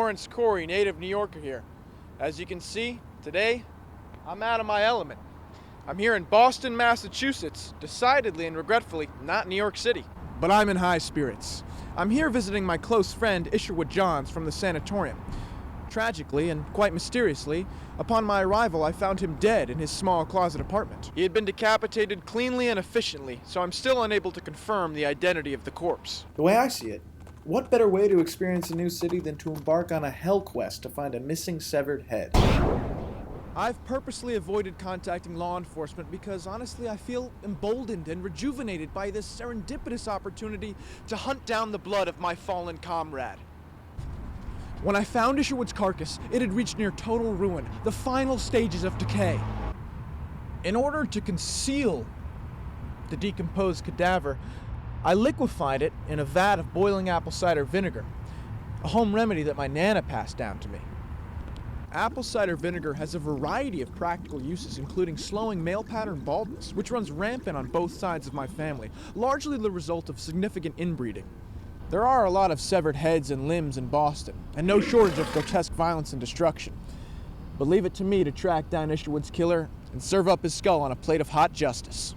Lawrence Korey, native New Yorker here. As you can see, today, I'm out of my element. I'm here in Boston, Massachusetts, decidedly and regretfully not New York City. But I'm in high spirits. I'm here visiting my close friend Isherwood Johns from the sanatorium. Tragically and quite mysteriously, upon my arrival I found him dead in his small closet apartment. He had been decapitated cleanly and efficiently, so I'm still unable to confirm the identity of the corpse. The way I see it, what better way to experience a new city than to embark on a hell quest to find a missing severed head? I've purposely avoided contacting law enforcement because honestly I feel emboldened and rejuvenated by this serendipitous opportunity to hunt down the blood of my fallen comrade. When I found Isherwood's carcass, it had reached near total ruin, the final stages of decay. In order to conceal the decomposed cadaver, I liquefied it in a vat of boiling apple cider vinegar, a home remedy that my Nana passed down to me. Apple cider vinegar has a variety of practical uses, including slowing male pattern baldness, which runs rampant on both sides of my family, largely the result of significant inbreeding. There are a lot of severed heads and limbs in Boston, and no shortage of grotesque violence and destruction. But leave it to me to track down Isherwood's killer and serve up his skull on a plate of hot justice.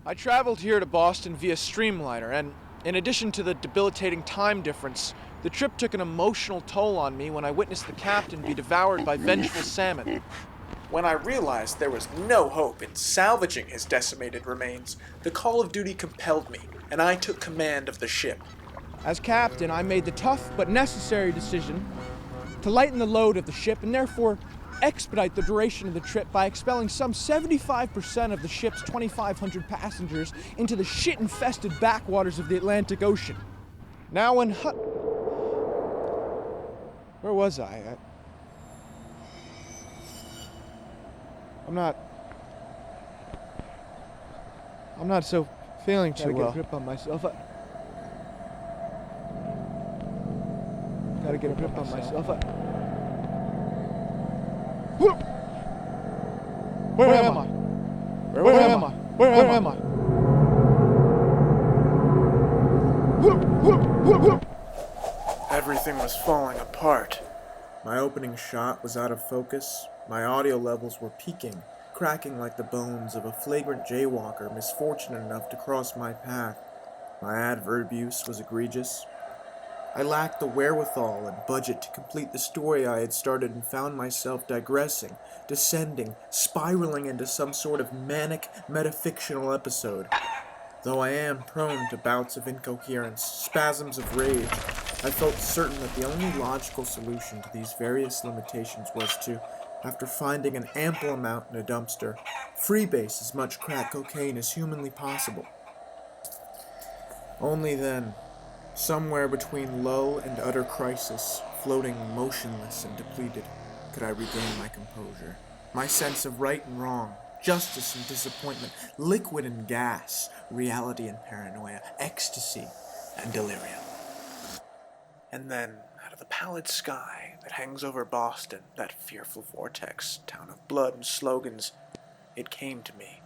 I traveled here to Boston via Streamliner, and in addition to the debilitating time difference, the trip took an emotional toll on me when I witnessed the captain be devoured by vengeful salmon. When I realized there was no hope in salvaging his decimated remains, the call of duty compelled me, and I took command of the ship. As captain, I made the tough but necessary decision to lighten the load of the ship and therefore expedite the duration of the trip by expelling some 75% of the ship's 2,500 passengers into the shit-infested backwaters of the Atlantic Ocean. Now when where was I? I'm not so feeling too well. Gotta get a grip on myself. Gotta get a grip on myself. Where am I? Where am I? Where am I? Everything was falling apart. My opening shot was out of focus. My audio levels were peaking, cracking like the bones of a flagrant jaywalker misfortunate enough to cross my path. My adverb use was egregious. I lacked the wherewithal and budget to complete the story I had started and found myself digressing, descending, spiraling into some sort of manic, metafictional episode. Though I am prone to bouts of incoherence, spasms of rage, I felt certain that the only logical solution to these various limitations was to, after finding an ample amount in a dumpster, freebase as much crack cocaine as humanly possible. Only then, somewhere between lull and utter crisis, floating motionless and depleted, could I regain my composure. My sense of right and wrong, justice and disappointment, liquid and gas, reality and paranoia, ecstasy and delirium. And then, out of the pallid sky that hangs over Boston, that fearful vortex, town of blood and slogans, it came to me.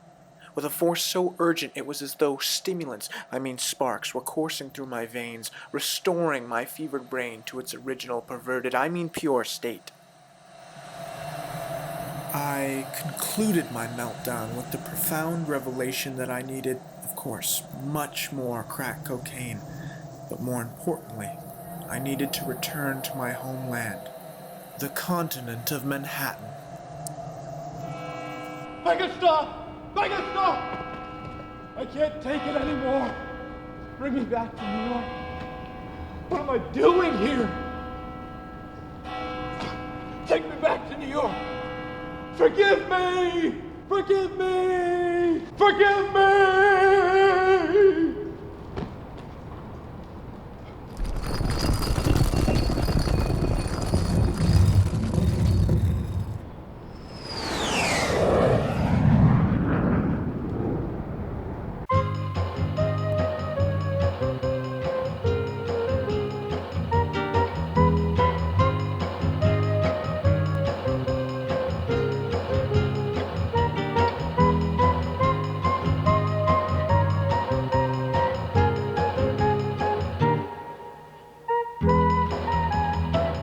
With a force so urgent it was as though stimulants, sparks, were coursing through my veins, restoring my fevered brain to its original perverted, pure state. I concluded my meltdown with the profound revelation that I needed, of course, much more crack cocaine, but more importantly, I needed to return to my homeland, the continent of Manhattan. Make it stop! Make it stop! I can't take it anymore. Bring me back to New York. What am I doing here? Take me back to New York. Forgive me! Forgive me! Forgive me!